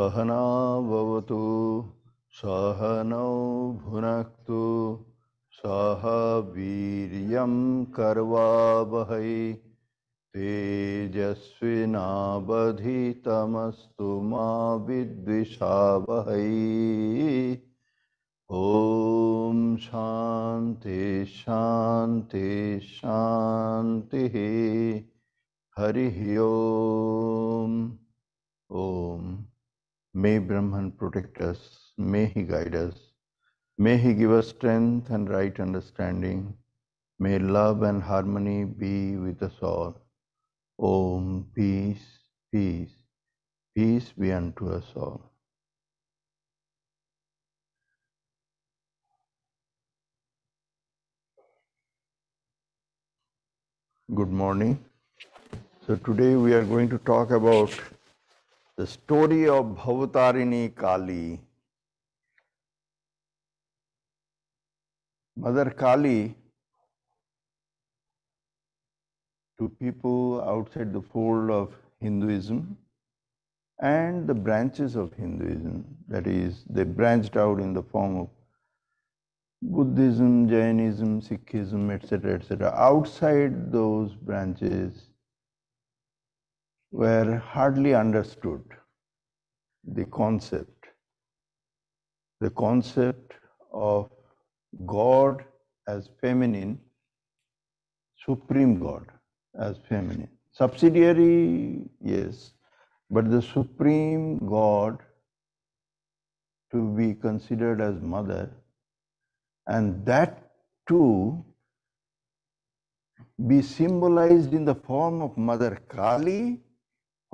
सहना भवतु सहनौ भुनक्तु सह वीर्यं करवावहै तेजस्विनावधीतमस्तु मा विद्विषावहै। ॐ शान्ति शान्ति शान्तिः। हरिः ओम्। Om. May Brahman protect us, may he guide us, may he give us strength and right understanding, may love and harmony be with us all. Om, peace, peace, peace be unto us all. Good morning. So today we are going to talk about the story of Bhavatarini Kali. Mother Kali, to people outside the fold of Hinduism and the branches of Hinduism, that is, they branched out in the form of Buddhism, Jainism, Sikhism, etc., etc. Outside those branches were hardly understood the concept of God as feminine, Supreme God as feminine. Subsidiary, yes, but the Supreme God to be considered as mother, and that too be symbolized in the form of Mother Kali.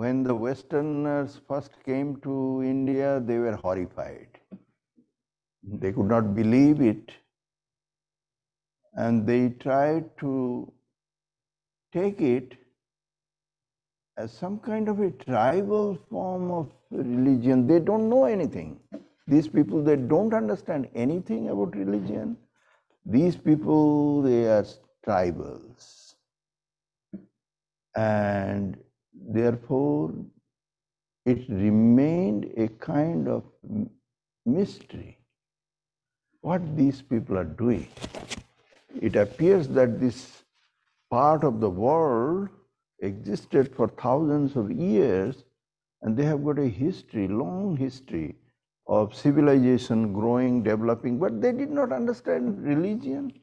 When the Westerners first came to India, they were horrified. They could not believe it, and they tried to take it as some kind of a tribal form of religion. They don't know anything. These people, they don't understand anything about religion. These people, they are tribals. And therefore, it remained a kind of mystery what these people are doing. It appears that this part of the world existed for thousands of years, and they have got a history, long history of civilization growing, developing, but they did not understand religion.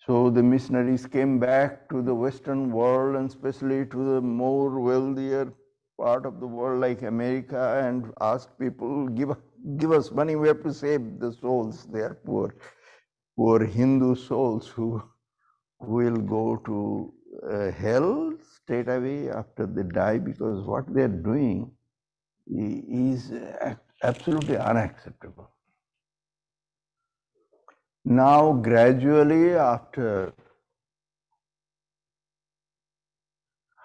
So the missionaries came back to the Western world, and especially to the more wealthier part of the world like America, and asked people, give us money, we have to save the souls. They are poor Hindu souls who will go to hell straight away after they die, because what they are doing is absolutely unacceptable. Now, gradually, after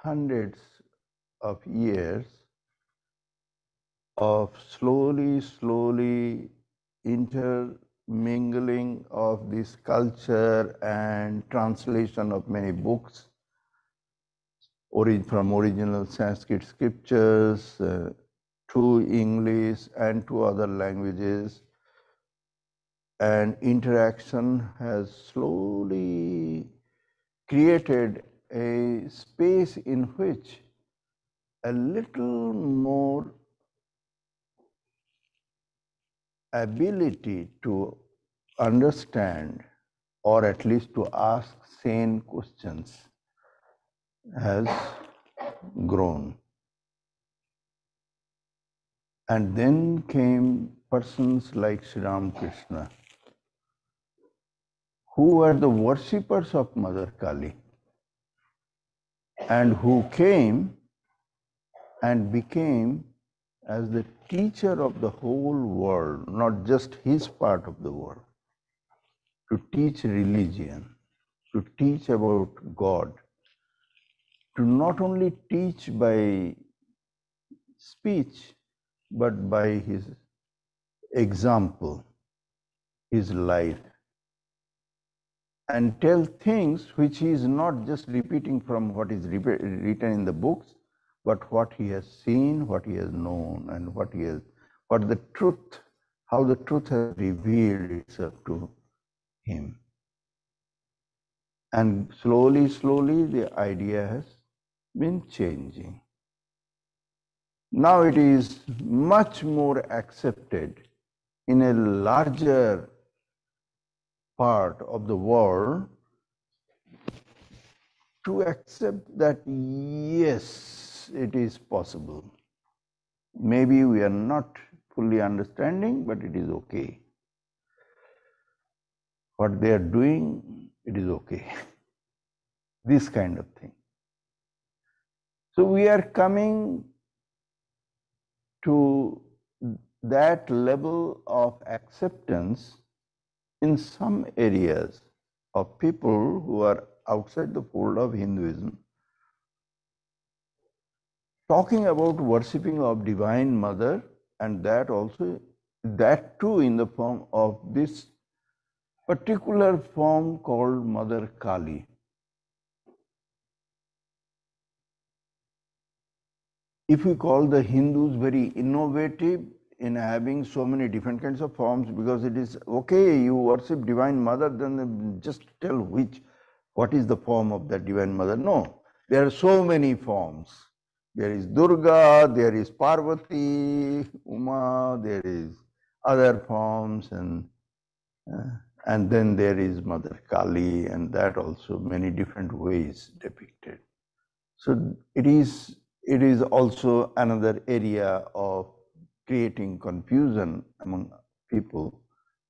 hundreds of years of slowly intermingling of this culture and translation of many books from original Sanskrit scriptures to English and to other languages, and interaction has slowly created a space in which a little more ability to understand, or at least to ask sane questions, has grown. And then came persons like Sri Ramakrishna, who were the worshippers of Mother Kali, and who came and became as the teacher of the whole world, not just his part of the world, to teach religion, to teach about God, to not only teach by speech, but by his example, his life, and tell things which he is not just repeating from what is written in the books, but what he has seen, what he has known, and what the truth, how the truth has revealed itself to him. And slowly, slowly, the idea has been changing. Now it is much more accepted in a larger part of the world to accept that yes, it is possible. Maybe we are not fully understanding, but it is okay. What they are doing, it is okay. This kind of thing. So we are coming to that level of acceptance in some areas of people who are outside the fold of Hinduism, talking about worshipping of Divine Mother, and that also, that too in the form of this particular form called Mother Kali. If we call the Hindus very innovative in having so many different kinds of forms, because it is okay, you worship Divine Mother, then just tell what is the form of that Divine Mother. No, there are so many forms. There is Durga, there is Parvati, Uma, there is other forms, and then there is Mother Kali, and that also many different ways depicted. So it is also another area of creating confusion among people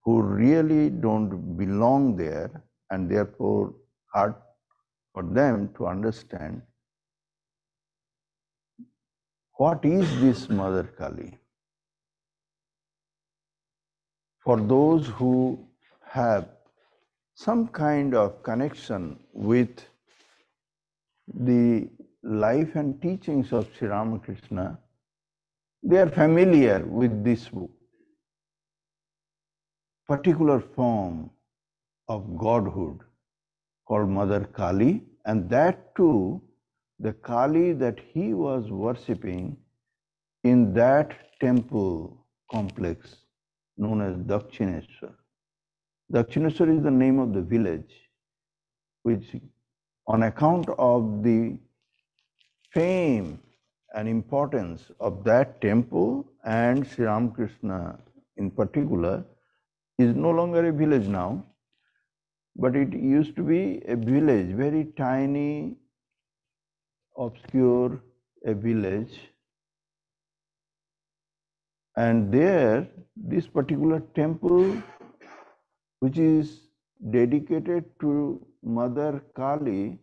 who really don't belong there, and therefore hard for them to understand what is this Mother Kali. For those who have some kind of connection with the life and teachings of Sri Ramakrishna, they are familiar with this particular form of godhood called Mother Kali, and that too, the Kali that he was worshipping in that temple complex known as Dakshineshwar. Dakshineshwar is the name of the village, which on account of the fame and importance of that temple and Sri Ramakrishna in particular, is no longer a village now, but it used to be a village, very tiny, obscure, a village. And there, this particular temple, which is dedicated to Mother Kali,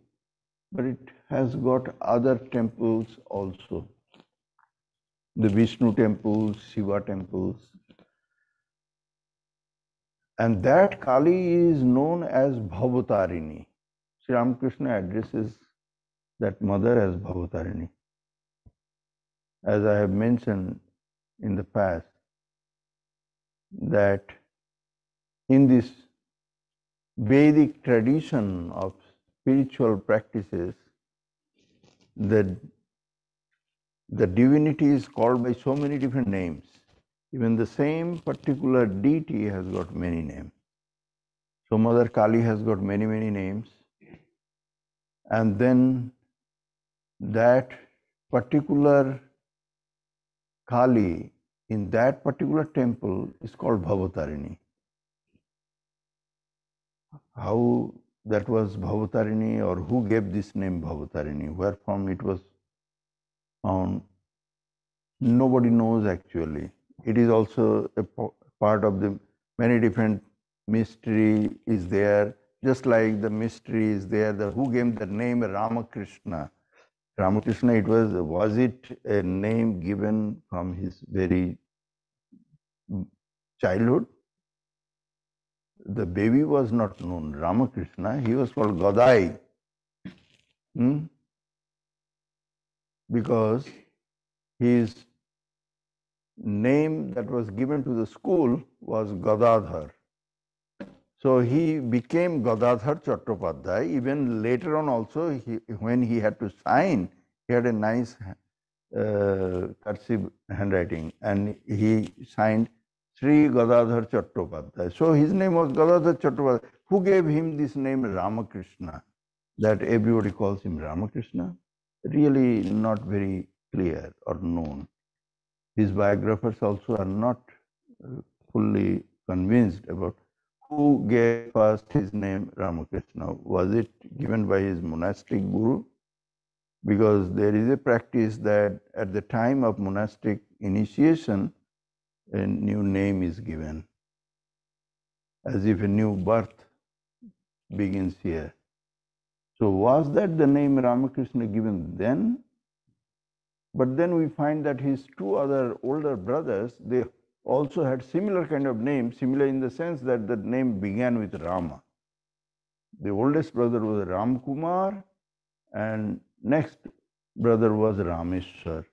but it has got other temples also. The Vishnu temples, Shiva temples. And that Kali is known as Bhavatarini. Sri Ramakrishna addresses that mother as Bhavatarini. As I have mentioned in the past, that in this Vedic tradition of spiritual practices, the divinity is called by so many different names. Even the same particular deity has got many names. So Mother Kali has got many, many names. And then that particular Kali in that particular temple is called Bhavatarini. How that was Bhavatarini, or who gave this name Bhavatarini, where from it was found, nobody knows actually. It is also a part of the many different mystery is there, just like the mystery is there, who gave the name Ramakrishna. Ramakrishna, was it a name given from his very childhood? The baby was not known Ramakrishna, he was called Gadai. Because his name that was given to the school was Gadadhar. So he became Gadadhar Chattopadhyay. Even later on also, when he had to sign, he had a nice cursive handwriting, and he signed Sri Gadadhar Chattopadhyay. So his name was Gadadhar Chattopadhyay. Who gave him this name Ramakrishna, that everybody calls him Ramakrishna? Really not very clear or known. His biographers also are not fully convinced about who gave first his name Ramakrishna. Was it given by his monastic guru? Because there is a practice that at the time of monastic initiation, a new name is given, as if a new birth begins here. So was that the name Ramakrishna given then? But then we find that his two other older brothers, they also had similar kind of names, similar in the sense that the name began with Rama. The oldest brother was Ram Kumar, and next brother was Rameshwar.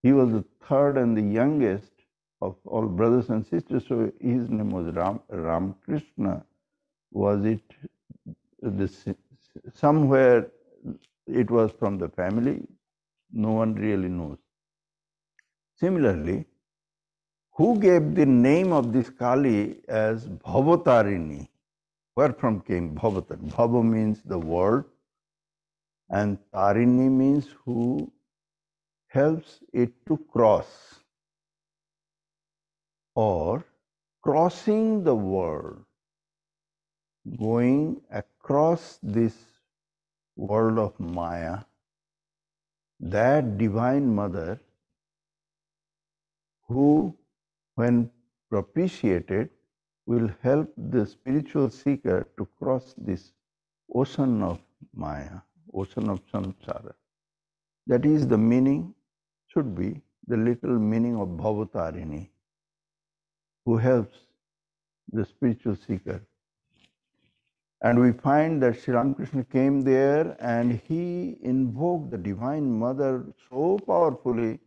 He was the third and the youngest of all brothers and sisters, so his name was Ram Krishna. Was it somewhere it was from the family? No one really knows. Similarly, who gave the name of this Kali as Bhavatarini? Where from came Bhavatarini? Bhava means the world, and Tarini means who helps it to cross, or crossing the world, going across this world of Maya. That divine mother who, when propitiated, will help the spiritual seeker to cross this ocean of Maya, ocean of samsara. That is the meaning, should be the literal meaning of Bhavatarini, who helps the spiritual seeker. And we find that Sri Ramakrishna came there and he invoked the Divine Mother so powerfully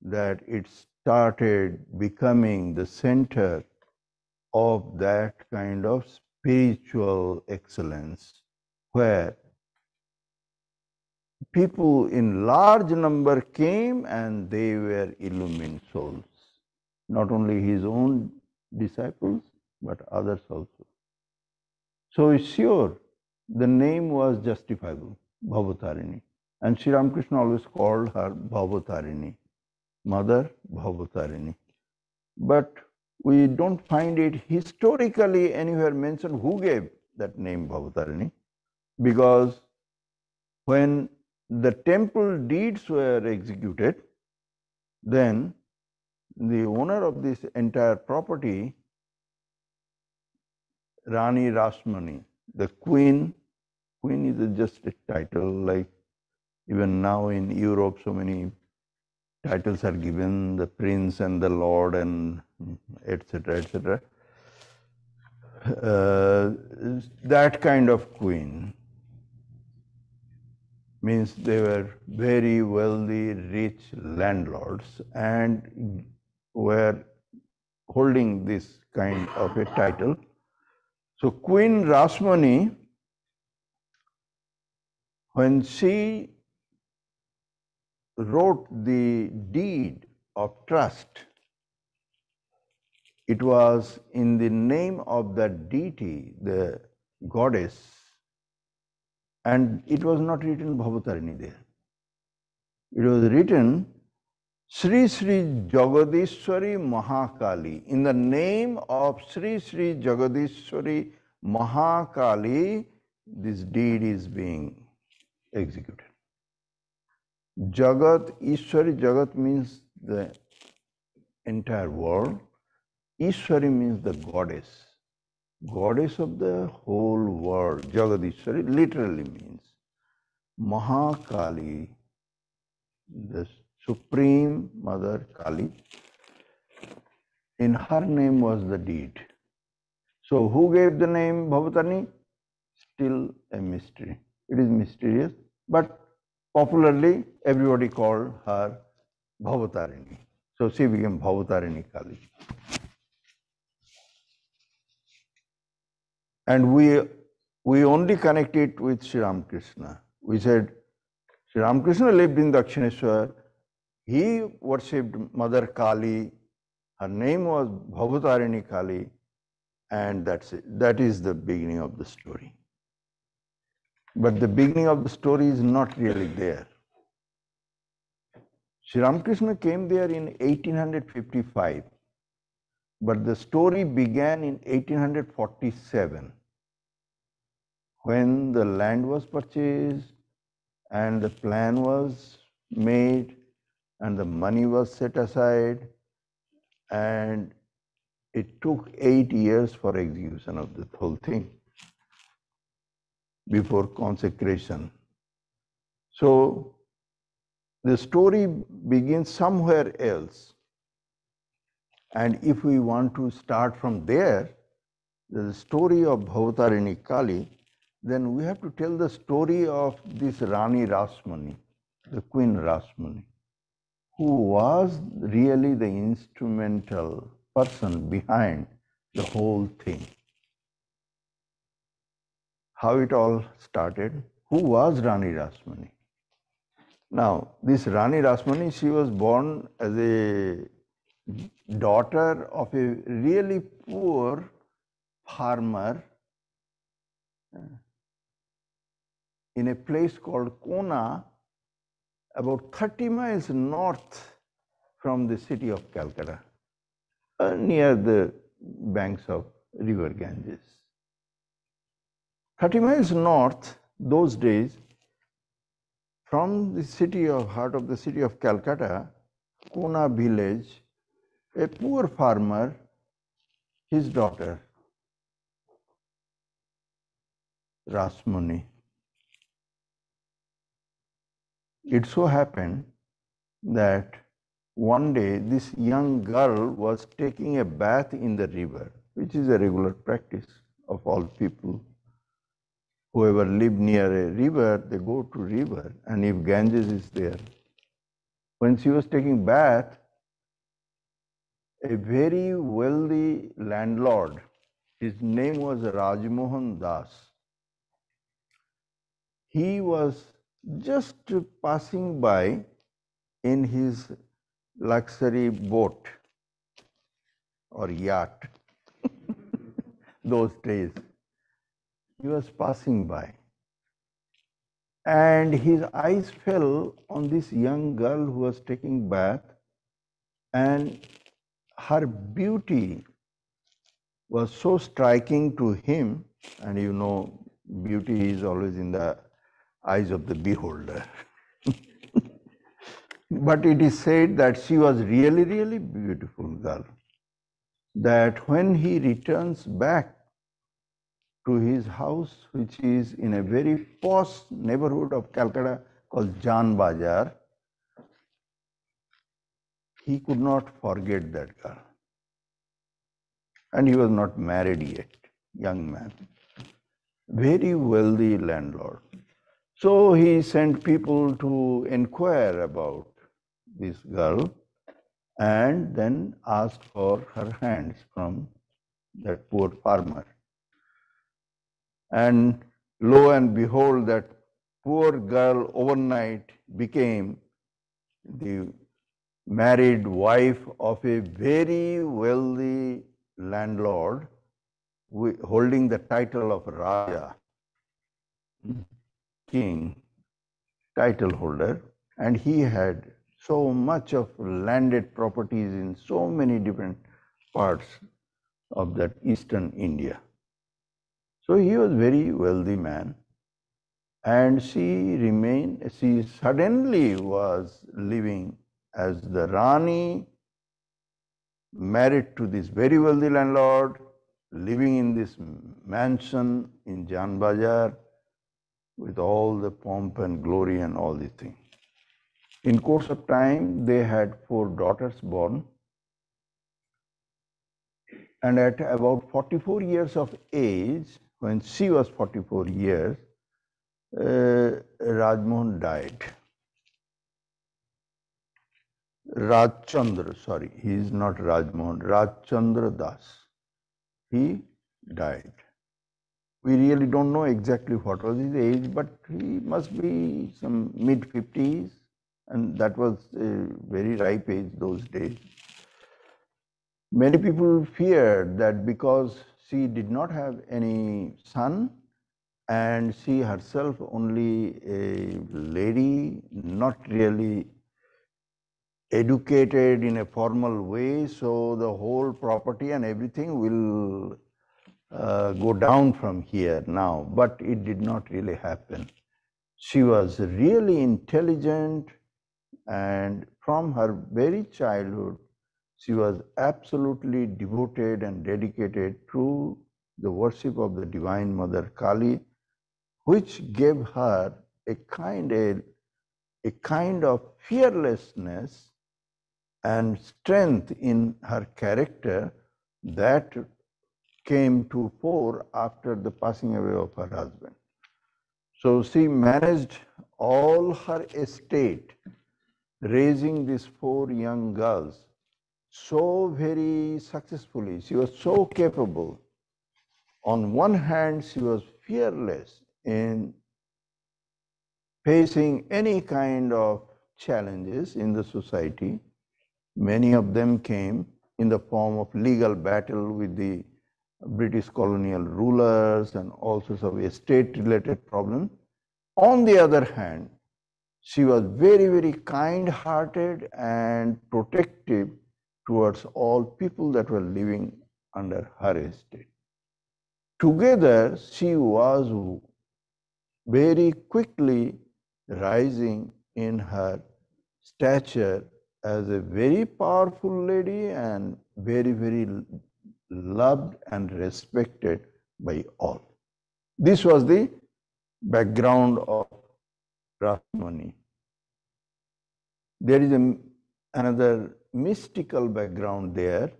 that it started becoming the center of that kind of spiritual excellence, where people in large number came and they were illumined souls. Not only his own disciples, but others also. So it's sure the name was justifiable, Bhavatarini. And Sri Ramakrishna always called her Bhavatarini, Mother Bhavatarini. But we don't find it historically anywhere mentioned who gave that name Bhavatarini, because when the temple deeds were executed, then the owner of this entire property, Rani Rasmani, the queen is just a title, like even now in Europe so many titles are given, the prince and the lord and etc., etc. That kind of queen means they were very wealthy, rich landlords and were holding this kind of a title. So Queen Rasmani, when she wrote the deed of trust, it was in the name of that deity, the goddess, and it was not written Bhavatarini there. It was written Sri Sri Jagadishwari Mahakali. In the name of Sri Sri Jagadishwari Mahakali, this deed is being executed. Jagat, Ishwari, Jagat means the entire world. Ishwari means the goddess. Goddess of the whole world. Jagadishwari literally means Mahakali, the Supreme Mother Kali. In her name was the deed. So who gave the name Bhavatarini? Still a mystery. It is mysterious, but popularly everybody called her Bhavatarini. So she became Bhavatarini Kali. And we only connect it with Sri Ramakrishna. We said Sri Ramakrishna lived in Dakshineshwar. He worshipped Mother Kali. Her name was Bhavatarini Kali, and that's it. That is the beginning of the story. But the beginning of the story is not really there. Sri Ramakrishna came there in 1855, but the story began in 1847 when the land was purchased and the plan was made and the money was set aside, and it took 8 years for execution of the whole thing before consecration. So the story begins somewhere else. And if we want to start from there, the story of Bhavatarini Kali, then we have to tell the story of this Rani Rasmani, the Queen Rasmani, who was really the instrumental person behind the whole thing. How it all started, who was Rani Rasmani? Now, this Rani Rasmani, she was born as a daughter of a really poor farmer in a place called Kona, about 30 miles north from the city of Calcutta, near the banks of river Ganges. 30 miles north, those days, from the city of heart of the city of Calcutta, Kona village, a poor farmer, his daughter, Rasmani. It so happened that one day this young girl was taking a bath in the river, which is a regular practice of all people. Whoever live near a river, they go to river, and if Ganges is there. When she was taking bath, a very wealthy landlord, his name was Rajmohan Das. He was just passing by in his luxury boat or yacht those days. He was passing by, and his eyes fell on this young girl who was taking bath, and her beauty was so striking to him, and you know, beauty is always in the eyes of the beholder. But it is said that she was really, really beautiful girl. That when he returns back to his house, which is in a very posh neighborhood of Calcutta called Jan Bazar, he could not forget that girl. And he was not married yet, young man. Very wealthy landlord. So he sent people to inquire about this girl and then asked for her hands from that poor farmer. And lo and behold, that poor girl overnight became the married wife of a very wealthy landlord holding the title of Raja, king, title holder, and he had so much of landed properties in so many different parts of that eastern India. So he was a very wealthy man, and she suddenly was living as the Rani, married to this very wealthy landlord, living in this mansion in Jan Bazar with all the pomp and glory and all these things. In course of time, they had 4 daughters born, and at about 44 years of age, when she was 44 years, Rajmohan died. Rajchandra, sorry, he is not Rajmohan, Rajchandra Das. He died. We really don't know exactly what was his age, but he must be some mid-50s, and that was a very ripe age those days. Many people feared that because she did not have any son and she herself only a lady, not really educated in a formal way, so the whole property and everything will go down from here now. But it did not really happen. She was really intelligent, and from her very childhood, she was absolutely devoted and dedicated to the worship of the Divine Mother Kali, which gave her a kind of fearlessness and strength in her character that came to fore after the passing away of her husband. So she managed all her estate, raising these 4 young girls so very successfully. She was so capable. On one hand, she was fearless in facing any kind of challenges in the society. Many of them came in the form of legal battle with the British colonial rulers and all sorts of estate-related problems. On the other hand, she was very, very kind-hearted and protective towards all people that were living under her estate. Together, she was very quickly rising in her stature as a very powerful lady and very, very loved and respected by all. This was the background of Rasmani. There is another mystical background there.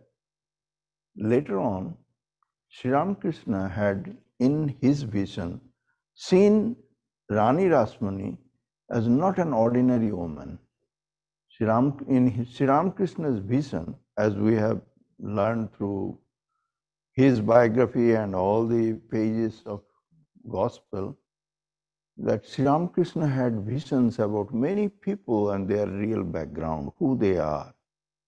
Later on, Sri Ramakrishna had in his vision seen Rani Rasmani as not an ordinary woman. In Sri Ramakrishna's vision, as we have learned through his biography and all the pages of gospel, that Sri Ramakrishna had visions about many people and their real background, who they are.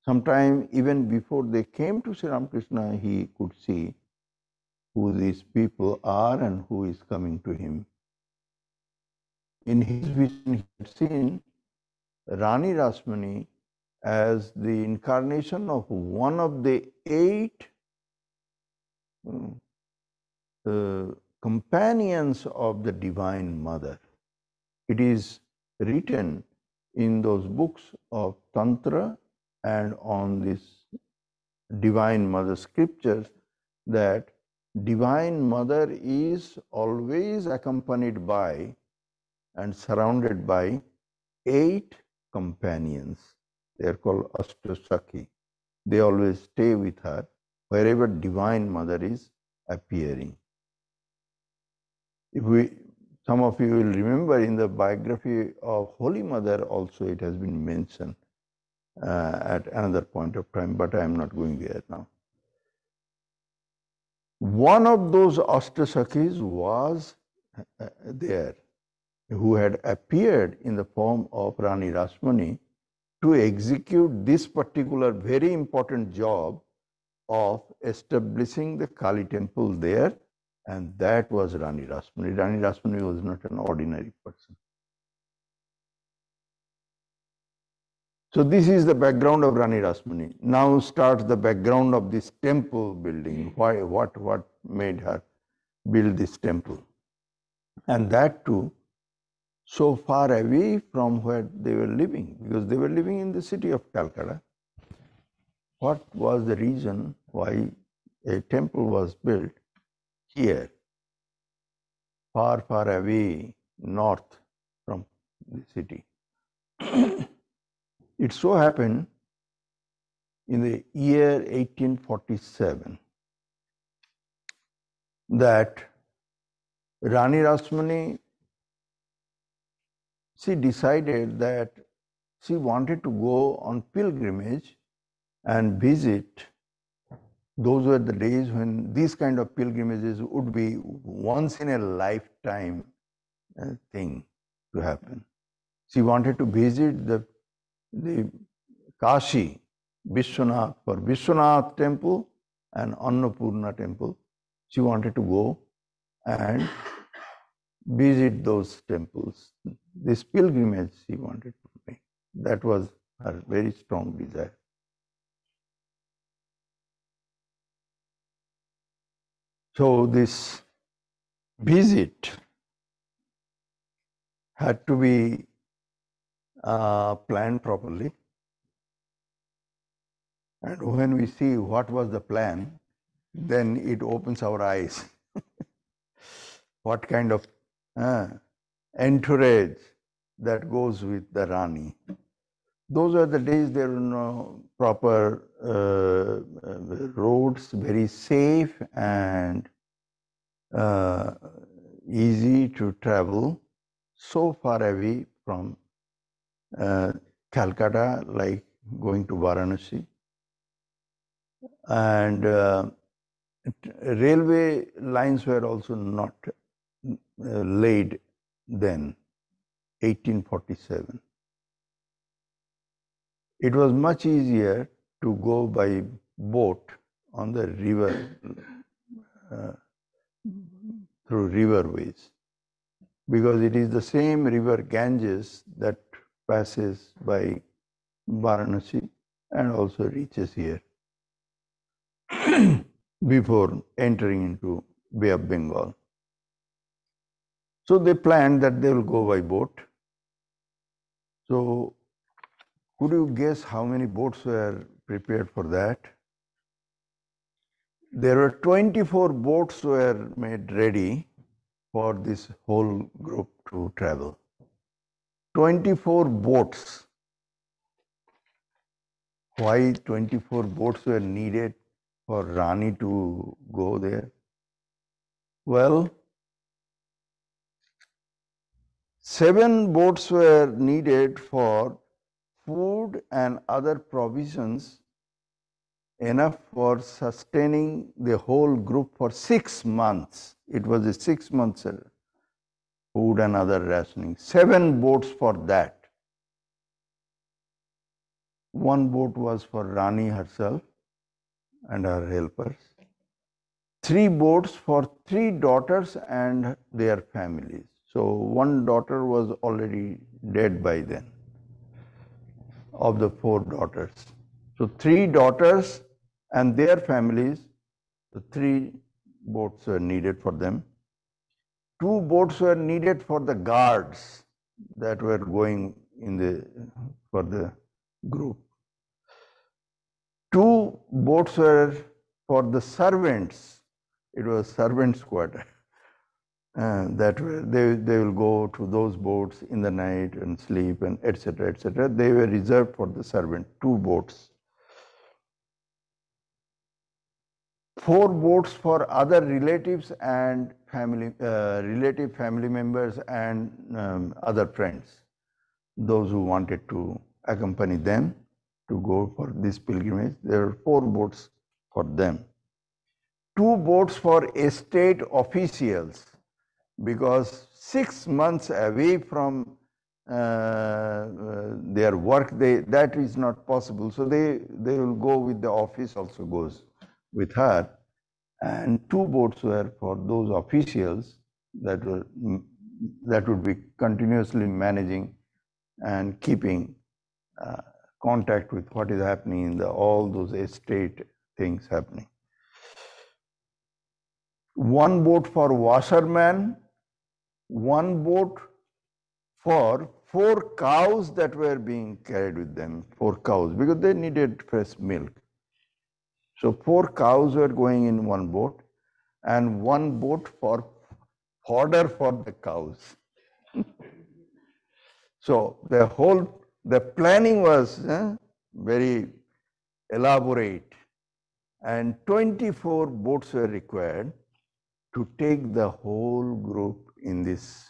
Sometimes even before they came to Sri Ramakrishna, he could see who these people are and who is coming to him. In his vision, he had seen Rani Rasmani as the incarnation of one of the 8 companions of the Divine Mother. It is written in those books of Tantra and on this Divine Mother scriptures that Divine Mother is always accompanied by and surrounded by 8 companions. They are called Ashtasakhi. They always stay with her wherever Divine Mother is appearing. Some of you will remember in the biography of Holy Mother also it has been mentioned at another point of time, but I am not going there now. One of those Ashtasakhis was there, who had appeared in the form of Rani Rasmani to execute this particular very important job of establishing the Kali temple there, and that was Rani Rasmani. Rani Rasmani was not an ordinary person. So this is the background of Rani Rasmani. Now starts the background of this temple building. Why? What made her build this temple? And that too, so far away from where they were living, because they were living in the city of Calcutta. What was the reason why a temple was built here, far, far away north from the city? It so happened in the year 1847 that Rani Rasmani, she decided that she wanted to go on pilgrimage and visit Those were the days when these kind of pilgrimages would be once in a lifetime thing to happen. She wanted to visit the Kashi, Vishwanath, for Vishwanath temple and Annapurna temple. She wanted to go and visit those temples. This pilgrimage she wanted to make. That was her very strong desire. So this visit had to be planned properly. And when we see what was the plan, then it opens our eyes. What kind of entourage that goes with the Rani. Those are the days there were no proper roads, very safe and easy to travel so far away from Calcutta, like going to Varanasi. And railway lines were also not laid then, 1847. It was much easier to go by boat on the river, through riverways, because it is the same river Ganges that passes by Varanasi and also reaches here before entering into Bay of Bengal. So they planned that they will go by boat. So could you guess how many boats were prepared for that? There were 24 boats were made ready for this whole group to travel. 24 boats. Why 24 boats were needed for Rani to go there? Well, 7 boats were needed for food and other provisions, enough for sustaining the whole group for 6 months. It was a 6 months food and other rationing. 7 boats for that. 1 boat was for Rani herself and her helpers. 3 boats for 3 daughters and their families. So 1 daughter was already dead by then, of the 4 daughters. So 3 daughters and their families, the 3 boats were needed for them. 2 boats were needed for the guards that were going for the group. 2 boats were for the servants. It was servants' quarter. That they will go to those boats in the night and sleep and etc. etc. They were reserved for the servant. 2 boats. 4 boats for other relatives and family members and other friends, those who wanted to accompany them to go for this pilgrimage. There were 4 boats for them. 2 boats for estate officials, because 6 months away from their work, that is not possible. So they will go with the office, also goes with her. And 2 boats were for those officials that would be continuously managing and keeping contact with what is happening in all those estate things happening. 1 boat for washerman, 1 boat for 4 cows that were being carried with them, 4 cows, because they needed fresh milk. So 4 cows were going in 1 boat, and 1 boat for fodder for the cows. So the planning was very elaborate, and 24 boats were required to take the whole group in this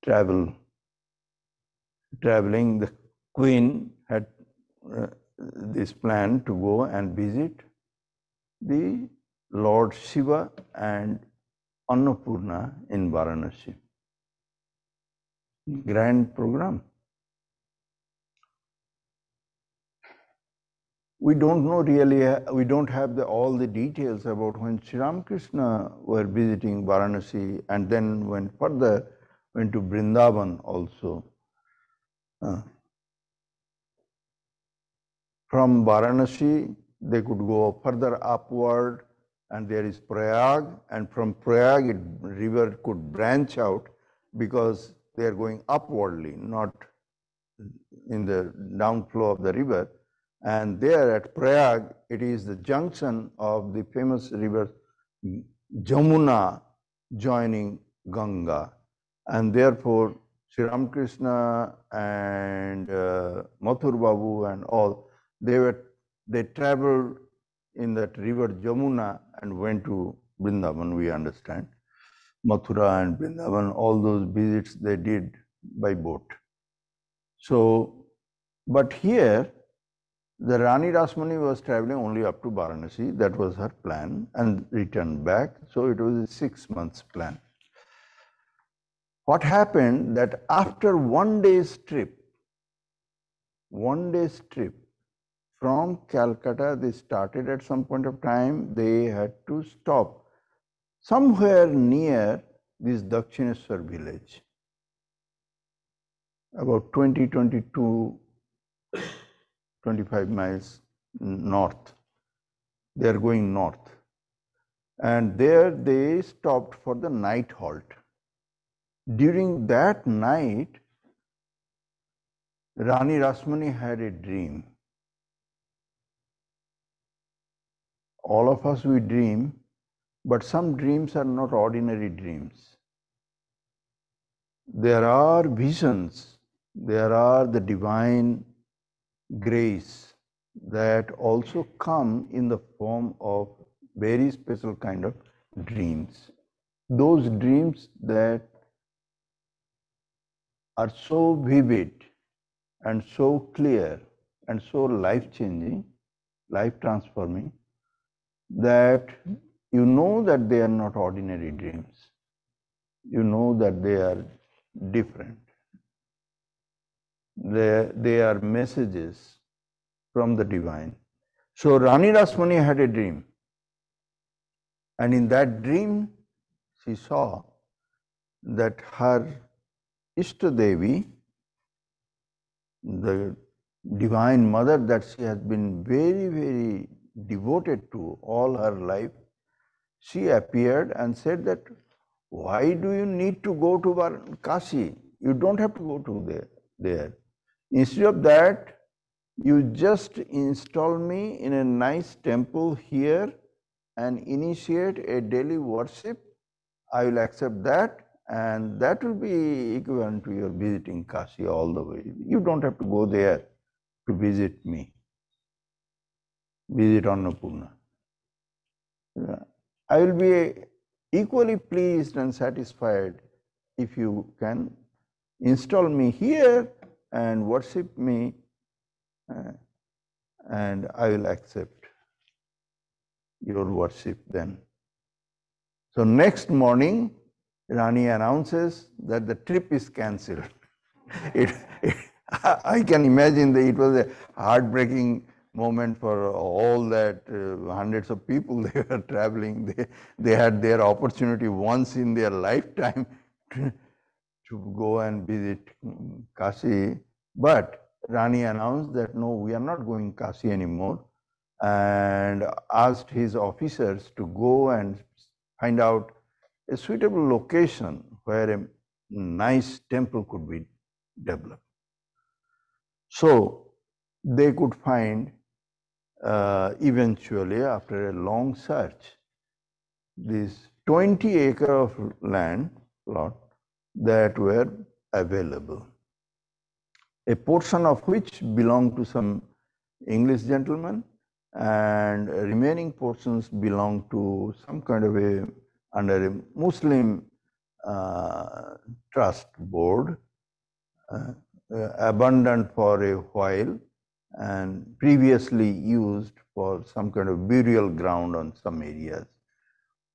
traveling. The queen had this plan to go and visit the Lord Shiva and Annapurna in Varanasi. Grand program. We don't know really, we don't have all the details about when Sri Ramakrishna were visiting Varanasi and then went further, went to Vrindavan also. From Varanasi, they could go further upward and there is Prayag, and from Prayag, river could branch out because they are going upwardly, not in the downflow of the river. And there at Prayag, it is the junction of the famous river Jamuna joining Ganga. And therefore, Sri Ramakrishna and Mathur Babu and all, they traveled in that river Jamuna and went to Vrindavan, we understand. Mathura and Vrindavan, all those visits they did by boat. So, but here, the Rani Rasmani was traveling only up to Varanasi. That was her plan, and returned back. So it was a 6 months plan. What happened that after 1 day's trip from Calcutta, they started at some point of time, they had to stop somewhere near this Dakshineshwar village, about 22, 25 miles north. They are going north. And there they stopped for the night halt. During that night, Rani Rasmani had a dream. All of us, we dream, but some dreams are not ordinary dreams. There are visions, there are the divine grace that also come in the form of very special kind of dreams. Those dreams that are so vivid and so clear and so life-changing, life-transforming, that you know that they are not ordinary dreams. You know that they are different. They are messages from the divine. So Rani Rasmani had a dream. And in that dream, she saw that her Ishtadevi, the divine mother that she has been very, very devoted to all her life, she appeared and said that, why do you need to go to Kashi? You don't have to go to there. Instead of that, you just install me in a nice temple here and initiate a daily worship. I will accept that, and that will be equivalent to your visiting Kashi all the way. You don't have to go there to visit me, visit Annapurna. I will be equally pleased and satisfied if you can install me here and worship me, and I will accept your worship then. So next morning, Rani announces that the trip is cancelled. I can imagine that it was a heartbreaking moment for all that hundreds of people they were traveling. They had their opportunity once in their lifetime to go and visit Kashi. But Rani announced that no, we are not going Kashi anymore, and asked his officers to go and find out a suitable location where a nice temple could be developed. So they could find eventually, after a long search, this 20 acre of land plot that were available, a portion of which belonged to some English gentleman, and remaining portions belonged to some kind of a, under a Muslim trust board, abandoned for a while, and previously used for some kind of burial ground on some areas,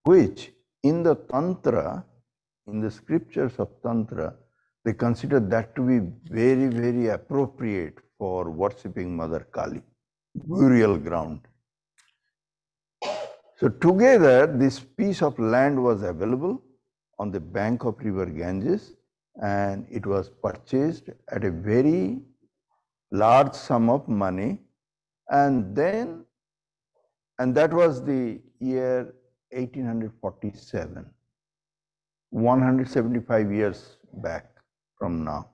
which in the Tantra, in the scriptures of Tantra, they consider that to be very, very appropriate for worshipping Mother Kali, burial ground. So together, this piece of land was available on the bank of river Ganges, and it was purchased at a very large sum of money, and that was the year 1847, 175 years back from now.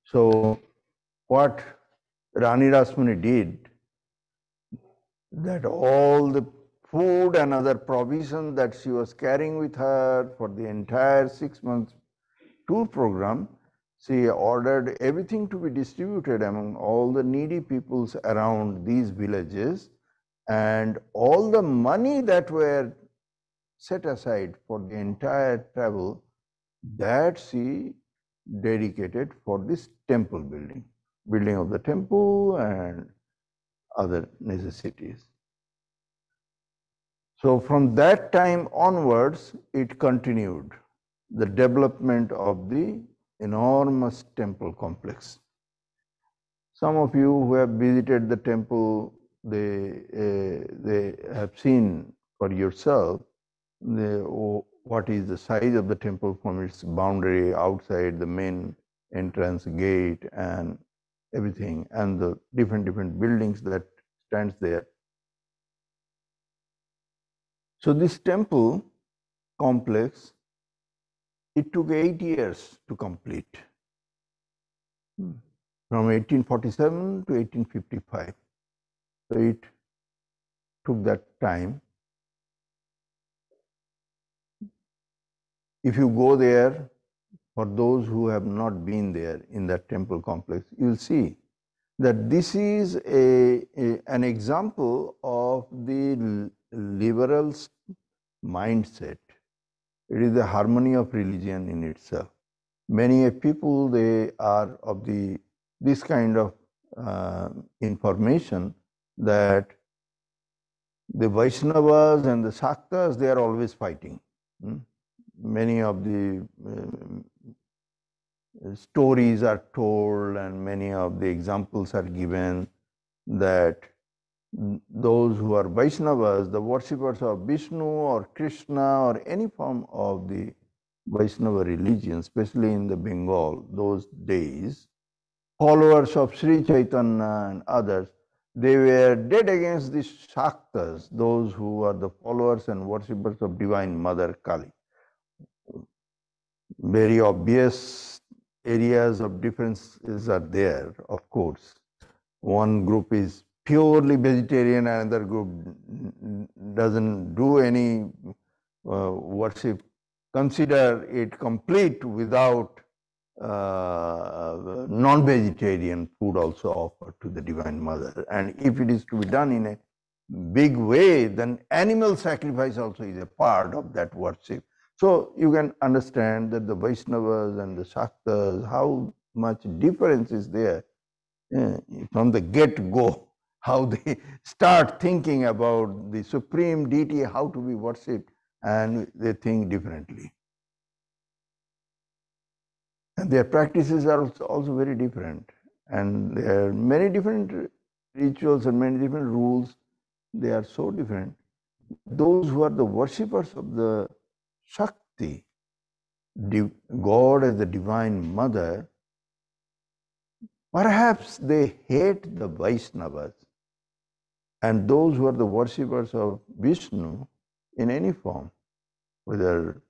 So what Rani Rasmani did, that all the food and other provisions that she was carrying with her for the entire 6 months tour program, she ordered everything to be distributed among all the needy peoples around these villages, and all the money that were set aside for the entire travel, that she dedicated for this temple building of the temple and other necessities. So from that time onwards, it continued the development of the enormous temple complex. Some of you who have visited the temple, they have seen for yourself what is the size of the temple from its boundary outside the main entrance gate and everything, and the different buildings that stands there. So this temple complex, it took 8 years to complete, from 1847 to 1855. So it took that time. If you go there, for those who have not been there in that temple complex, you'll see that this is an example of the liberal mindset. It is the harmony of religion in itself. Many people, they are of this kind of information that the Vaishnavas and the Shaktas, they are always fighting. Many of the stories are told and many of the examples are given that those who are Vaishnavas, the worshippers of Vishnu or Krishna or any form of the Vaishnava religion, especially in the Bengal, those days, followers of Sri Chaitanya and others, they were dead against the Shaktas, those who are the followers and worshippers of Divine Mother Kali. Very obvious areas of differences are there, of course. One group is purely vegetarian, another group doesn't do any worship, consider it complete without non-vegetarian food also offered to the Divine Mother. And if it is to be done in a big way, then animal sacrifice also is a part of that worship. So you can understand that the Vaishnavas and the Shaktas, how much difference is there from the get-go, how they start thinking about the supreme deity, how to be worshipped, and they think differently. And their practices are also very different. And there are many different rituals and many different rules. They are so different. Those who are the worshippers of the Shakti, God as the Divine Mother, perhaps they hate the Vaishnavas. And those who are the worshippers of Vishnu in any form, whether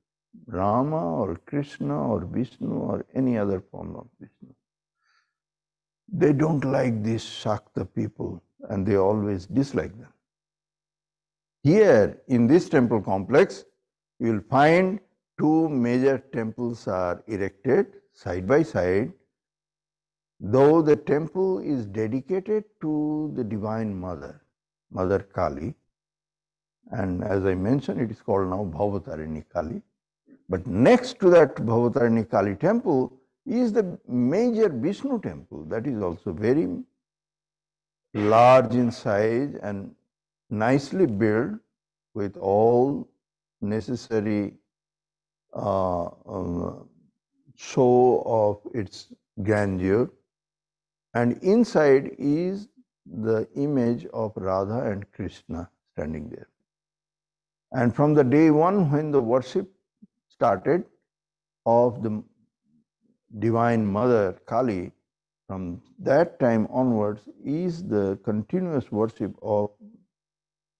Rama or Krishna or Vishnu or any other form of Vishnu, they don't like these Shakta people and they always dislike them. Here in this temple complex, you will find two major temples are erected side by side, though the temple is dedicated to the Divine Mother, Mother Kali. And as I mentioned, it is called now Bhavatarini Kali. But next to that Bhavatarini Kali temple, is the major Vishnu temple that is also very large in size and nicely built with all necessary show of its grandeur. And inside is the image of Radha and Krishna standing there. And from the day one when the worship started of the Divine Mother Kali, from that time onwards is the continuous worship of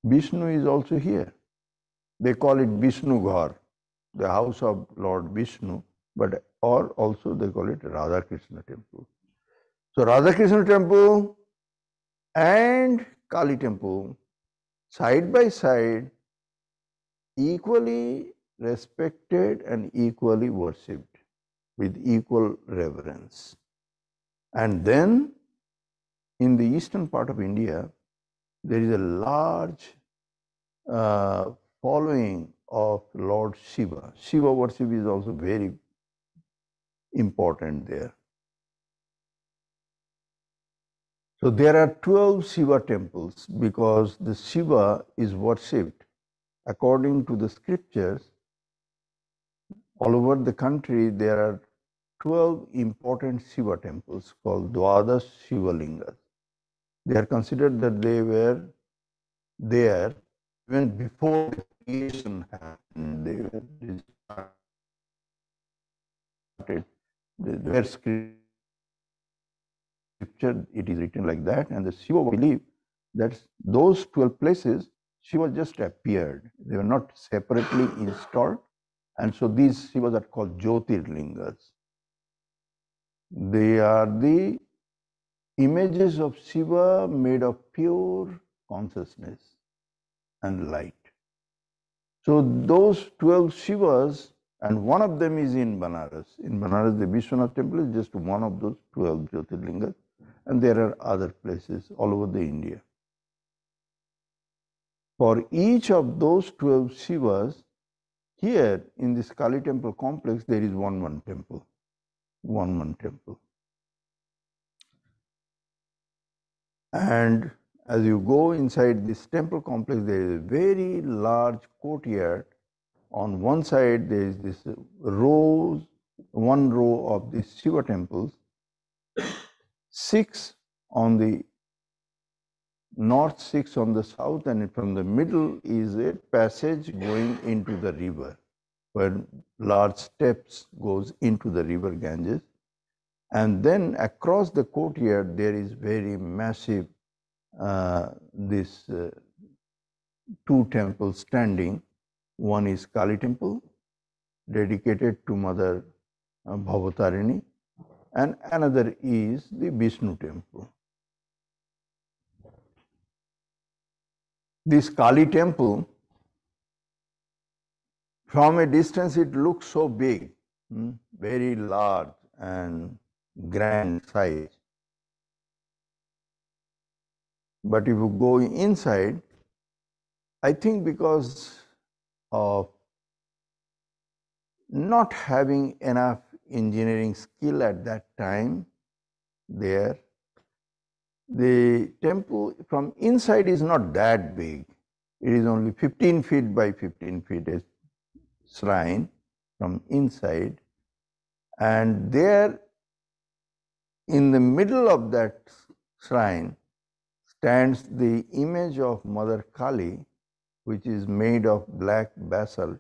Vishnu is also here. They call it Vishnu Ghar, the house of Lord Vishnu, but or also they call it Radha Krishna temple. So Radha Krishna temple and Kali temple side by side, equally respected and equally worshipped with equal reverence. And then in the eastern part of India, there is a large following of Lord Shiva. Shiva worship is also very important there. So there are 12 Shiva temples because the Shiva is worshipped according to the scriptures. All over the country, there are 12 important Shiva temples called Dwadas Shiva Lingas. They are considered that they were there even before the creation happened. They started their scripture, it is written like that, and the Shiva believe that those 12 places, Shiva just appeared. They were not separately installed, and so these Shivas are called Jyotirlingas. They are the images of Shiva made of pure consciousness and light. So those 12 Shivas, and one of them is in Banaras. In Banaras, the Vishwanath temple is just one of those 12 Jyotirlingas, and there are other places all over the India. For each of those 12 Shivas, here in this Kali temple complex, there is one temple. One temple. And as you go inside this temple complex, there is a very large courtyard. On one side, there is this one row of these Shiva temples, 6 on the north, 6 on the south, and from the middle is a passage going into the river, where large steps goes into the river Ganges. And then across the courtyard, there is very massive, this 2 temples standing. One is Kali temple, dedicated to Mother Bhavatarini, and another is the Vishnu temple. This Kali temple, from a distance it looks so big, very large and grand size. But if you go inside, I think because of not having enough engineering skill at that time there, the temple from inside is not that big. It is only 15 feet by 15 feet a shrine from inside. And there in the middle of that shrine stands the image of Mother Kali, which is made of black basalt,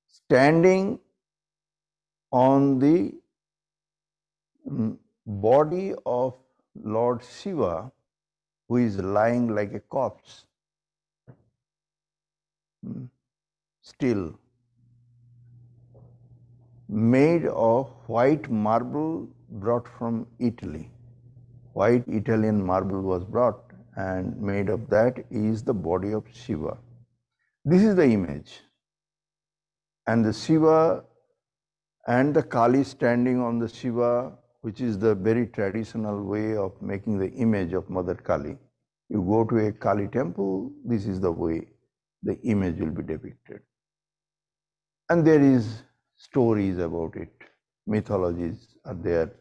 standing on the body of Lord Shiva, who is lying like a corpse, still, made of white marble brought from Italy. White Italian marble was brought, and made of that is the body of Shiva. This is the image. And the Shiva and the Kali standing on the Shiva, which is the very traditional way of making the image of Mother Kali. You go to a Kali temple, this is the way the image will be depicted. And there is stories about it. mythologies are there.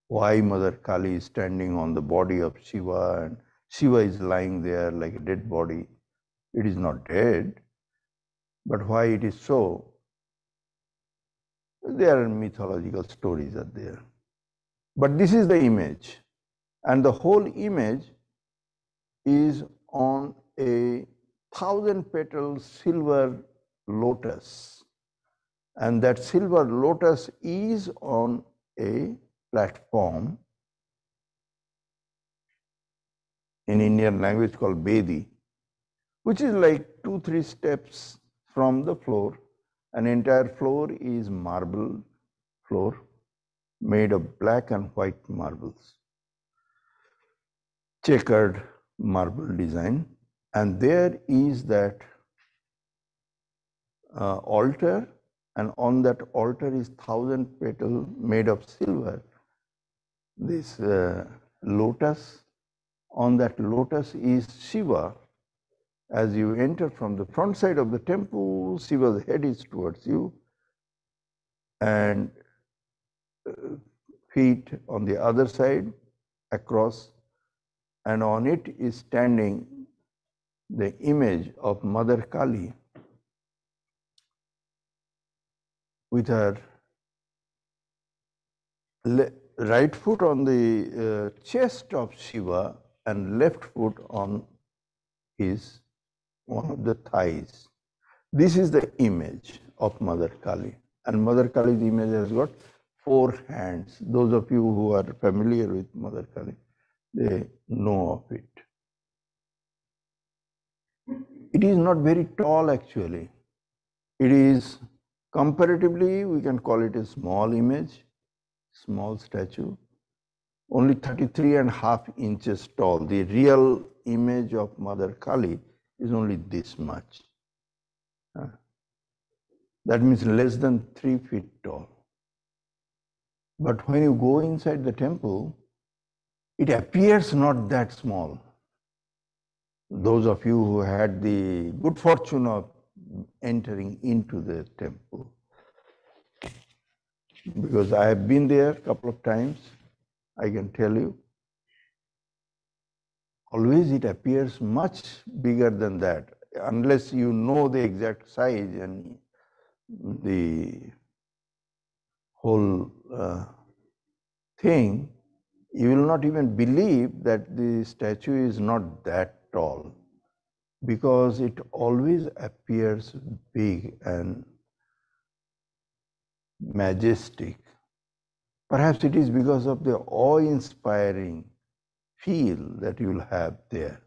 Why Mother Kali is standing on the body of Shiva and Shiva is lying there like a dead body. It is not dead, but why it is so? There are mythological stories are there. But this is the image, and the whole image is on a 1,000-petal silver lotus, and that silver lotus is on a platform in Indian language called Bedi, which is like 2-3 steps from the floor. An entire floor is marble floor made of black and white marbles, checkered marble design, and there is that altar, and on that altar is 1,000 petal made of silver. This lotus, on that lotus is Shiva. As you enter from the front side of the temple, Shiva's head is towards you, and feet on the other side across, and on it is standing the image of Mother Kali with her right foot on the chest of Shiva and left foot on his one of the thighs. This is the image of Mother Kali, and Mother Kali's image has got 4 hands. Those of you who are familiar with Mother Kali, they know of it. It is not very tall actually. It is comparatively, we can call it a small image, small statue, only 33.5 inches tall. The real image of Mother Kali is only this much. That means less than 3 feet tall. But when you go inside the temple, it appears not that small. Those of you who had the good fortune of entering into the temple, because I have been there a couple of times, I can tell you, always it appears much bigger than that, unless you know the exact size and the whole thing, you will not even believe that the statue is not that tall, because it always appears big and majestic. Perhaps it is because of the awe-inspiring feel that you will have there.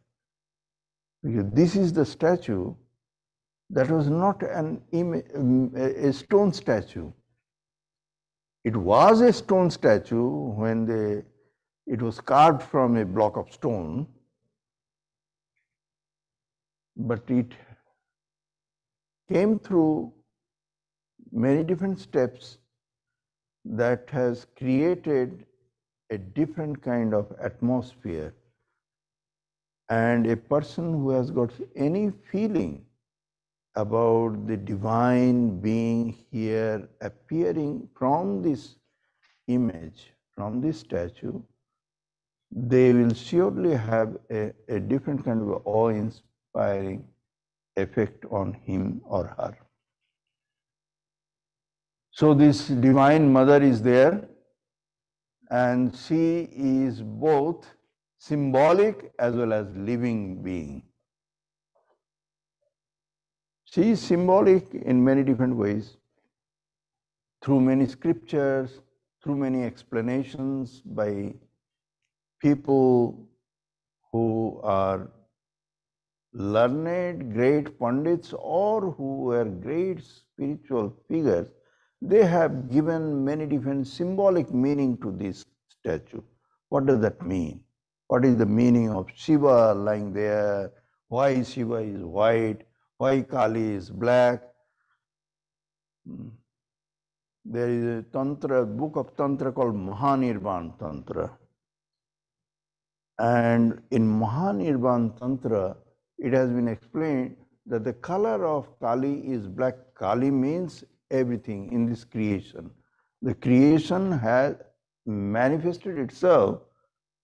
Because this is the statue that was not a stone statue. It was a stone statue when it was carved from a block of stone, but it came through many different steps that has created a different kind of atmosphere. And a person who has got any feeling about the divine being here appearing from this image, from this statue, they will surely have a different kind of awe-inspiring effect on him or her. So this Divine Mother is there, and she is both symbolic as well as living being. She is symbolic in many different ways, through many scriptures, through many explanations by people who are learned, great pundits, or who were great spiritual figures. They have given many different symbolic meaning to this statue. What does that mean? What is the meaning of Shiva lying there? Why Shiva is white? Why Kali is black? There is a tantra, book of tantra called Mahanirvan Tantra. And in Mahanirvan Tantra, it has been explained that the color of Kali is black. Kali means everything in this creation. The creation has manifested itself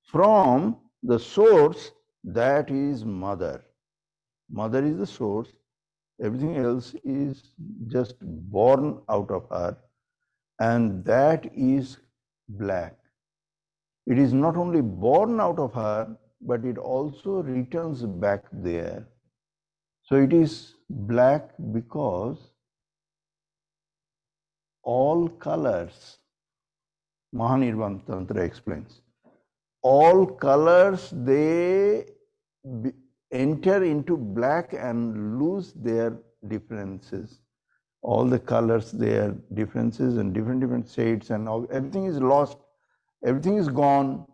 from the source that is mother. Mother is the source. Everything else is just born out of her, and that is black. It is not only born out of her, but it also returns back there. So it is black because all colors, Mahanirvana Tantra explains, all colors, they enter into black and lose their differences. All the colors, their differences and different shades, and all, everything is lost, everything is gone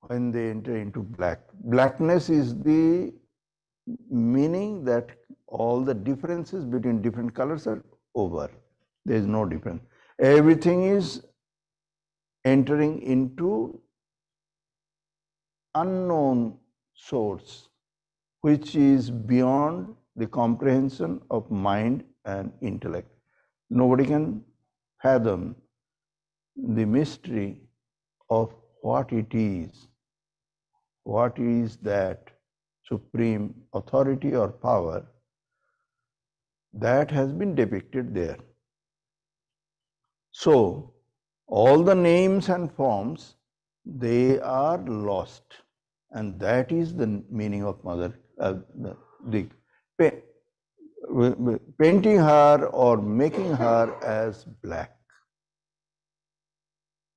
when they enter into black. Blackness is the meaning that all the differences between different colors are over. There is no difference. Everything is entering into unknown source, which is beyond the comprehension of mind and intellect. Nobody can fathom the mystery of what it is. What is that supreme authority or power that has been depicted there? So, all the names and forms, they are lost, and that is the meaning of mother. The painting her or making her as black.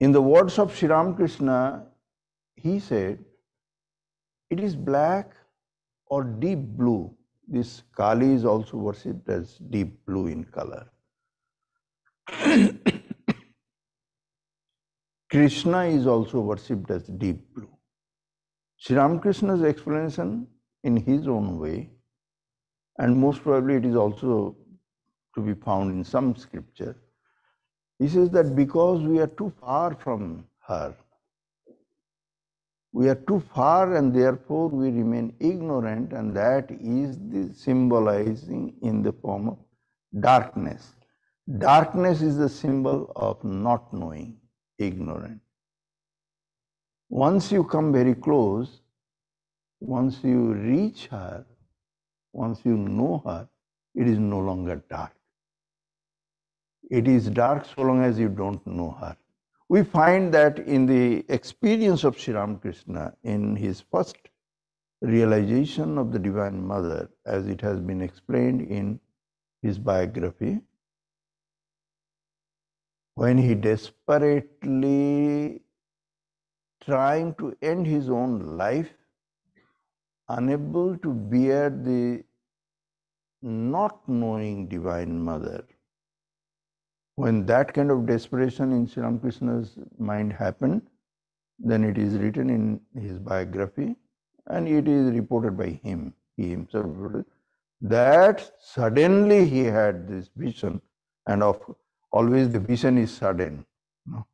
In the words of Sri Ramakrishna, he said, it is black or deep blue. This Kali is also worshipped as deep blue in color. Krishna is also worshipped as deep blue. Sri Ramakrishna's explanation in his own way, and most probably it is also to be found in some scripture, he says that because we are too far from her, we are too far and therefore we remain ignorant, and that is the symbolizing in the form of darkness. Darkness is the symbol of not knowing, ignorant. Once you come very close, once you reach her, once you know her, it is no longer dark. It is dark so long as you don't know her. We find that in the experience of Sri Ramakrishna, in his first realization of the Divine Mother, as it has been explained in his biography, when he desperately trying to end his own life, unable to bear the not knowing Divine Mother, when that kind of desperation in Sri Ramakrishna's mind happened, then it is written in his biography, and it is reported by him. He himself reported that suddenly he had this vision, and always the vision is sudden. No?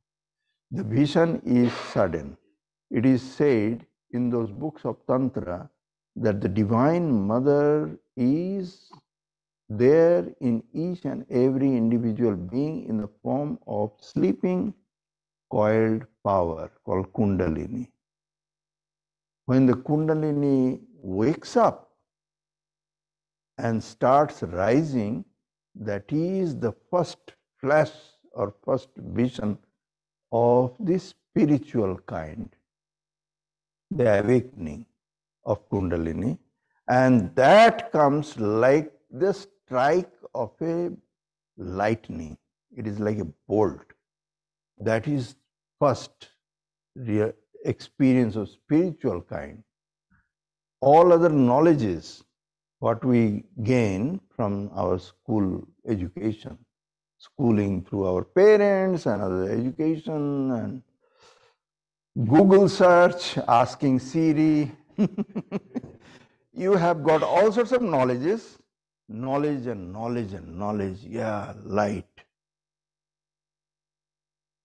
The vision is sudden. It is said in those books of Tantra that the Divine Mother is there in each and every individual being in the form of sleeping coiled power called Kundalini. When the Kundalini wakes up and starts rising, that is the first flash or first vision of the spiritual kind, the awakening of Kundalini, and that comes like the strike of a lightning. It is like a bolt. That is first real experience of spiritual kind. All other knowledges, what we gain from our school education, schooling through our parents and other education and Google search, asking Siri, you have got all sorts of knowledges, knowledge and knowledge and knowledge, yeah, light.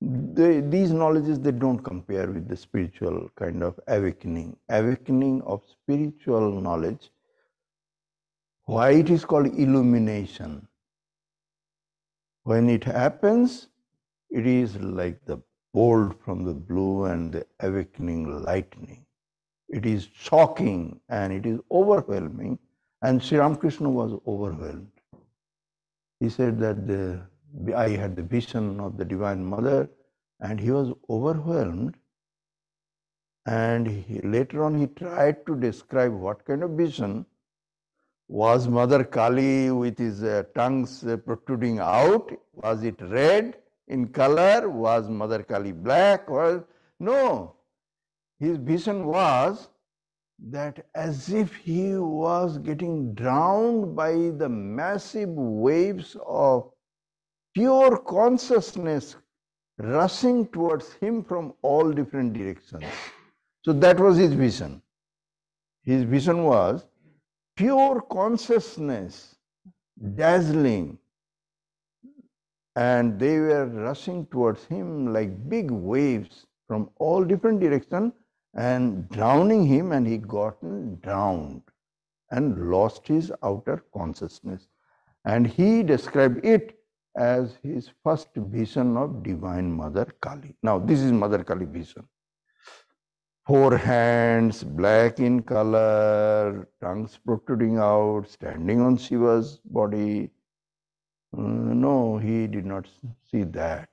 These knowledges, they don't compare with the spiritual kind of awakening of spiritual knowledge. Why it is called illumination? When it happens, it is like the bolt from the blue and the awakening lightning. It is shocking and it is overwhelming. And Sri Ramakrishna was overwhelmed. He said that I had the vision of the Divine Mother, and he was overwhelmed. And later on, he tried to describe what kind of vision. Was Mother Kali with his tongues protruding out? Was it red in color? Was Mother Kali black? No. His vision was that as if he was getting drowned by the massive waves of pure consciousness rushing towards him from all different directions. So that was his vision. His vision was pure consciousness, dazzling, and they were rushing towards him like big waves from all different directions and drowning him, and he gotten drowned and lost his outer consciousness. And he described it as his first vision of Divine Mother Kali. Now, this is Mother Kali vision. 4 hands, black in color, tongues protruding out, standing on Shiva's body. No, he did not see that.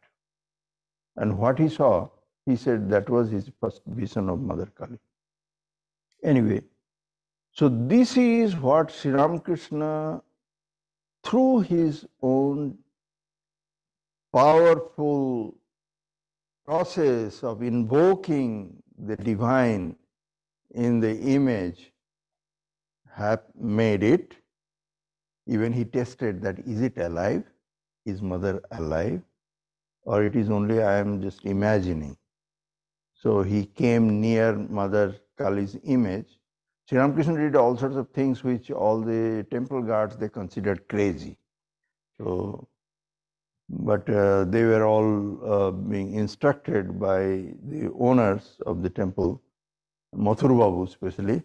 And what he saw, he said that was his first vision of Mother Kali. Anyway, so this is what Sri Ramakrishna, through his own powerful process of invoking the divine in the image, have made it. Even he tested that, is it alive? Is Mother alive? Or it is only I am just imagining. So he came near Mother Kali's image. Sri Ramakrishna did all sorts of things which all the temple guards, they considered crazy. So, but they were all being instructed by the owners of the temple, Mathur Babu especially,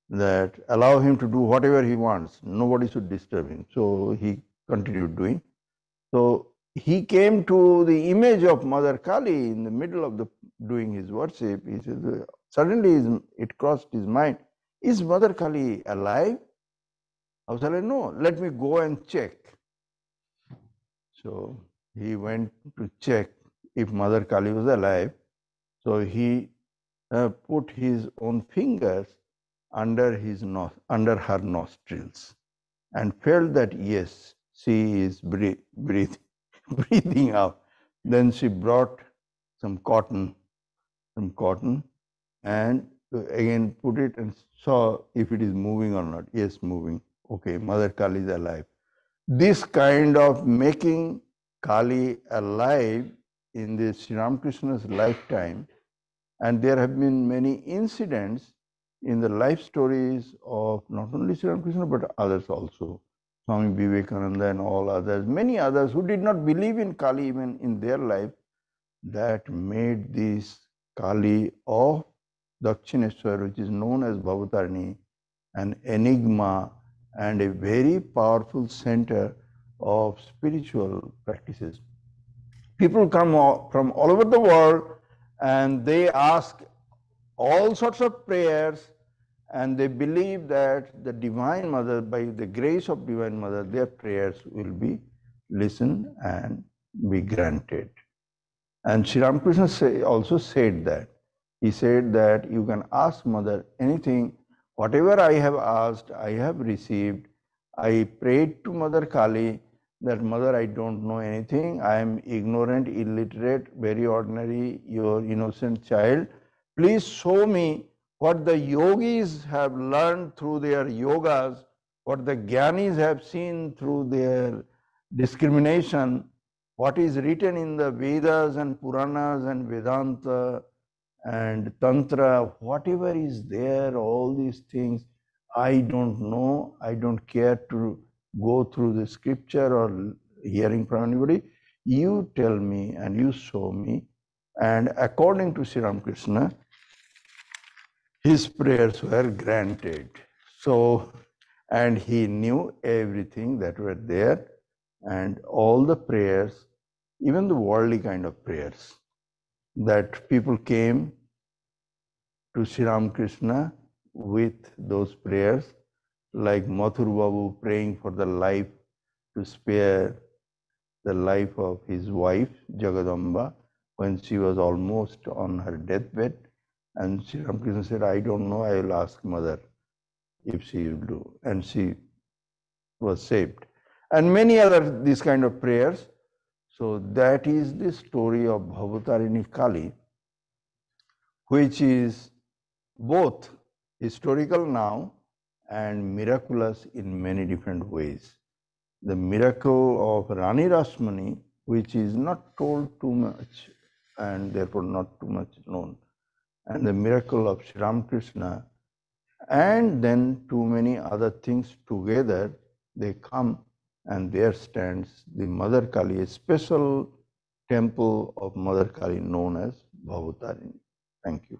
that allow him to do whatever he wants. Nobody should disturb him. So he continued doing. So he came to the image of Mother Kali in the middle of doing his worship. He said, suddenly it crossed his mind, is Mother Kali alive? I was like, no, let me go and check. So he went to check if Mother Kali was alive. So he put his own fingers under her nostrils and felt that yes, she is breathing out. Then she brought some cotton, and again put it and saw if it is moving or not. Yes, moving. Okay, Mother Kali is alive. This kind of making Kali alive in the Sri Ramakrishna's lifetime, and there have been many incidents in the life stories of not only Sri Ramakrishna but others also, Swami Vivekananda and all others, many others who did not believe in Kali even in their life, that made this Kali of Dakshineshwar, which is known as Bhavatarini, an enigma and a very powerful center of spiritual practices. People come from all over the world and they ask all sorts of prayers, and they believe that the Divine Mother, by the grace of Divine Mother, their prayers will be listened and be granted. And Sri Ramakrishna also said that. He said that you can ask Mother anything, whatever I have asked, I have received. I prayed to Mother Kali that, Mother, I don't know anything. I am ignorant, illiterate, very ordinary, your innocent child. Please show me what the yogis have learned through their yogas, what the jnanis have seen through their discrimination, what is written in the Vedas and Puranas and Vedanta and Tantra, whatever is there, all these things, I don't know. I don't care to go through the scripture or hearing from anybody. You tell me and you show me. And according to Sri Ramakrishna, his prayers were granted. So, and he knew everything that were there. and all the prayers, even the worldly kind of prayers, that people came to Sri Ramakrishna with those prayers, like Mathur Babu praying for the life to spare the life of his wife Jagadamba when she was almost on her deathbed. And Sri Ramakrishna said, I don't know, I will ask mother if she will do. And she was saved. And many other these kind of prayers. So that is the story of Bhavatarini Kali, which is both historical now and miraculous in many different ways. The miracle of Rani Rasmani, which is not told too much and therefore not too much known, and the miracle of Sri Ramakrishna, and then too many other things together, they come, and there stands the Mother Kali, a special temple of Mother Kali known as Bhavatarini. Thank you.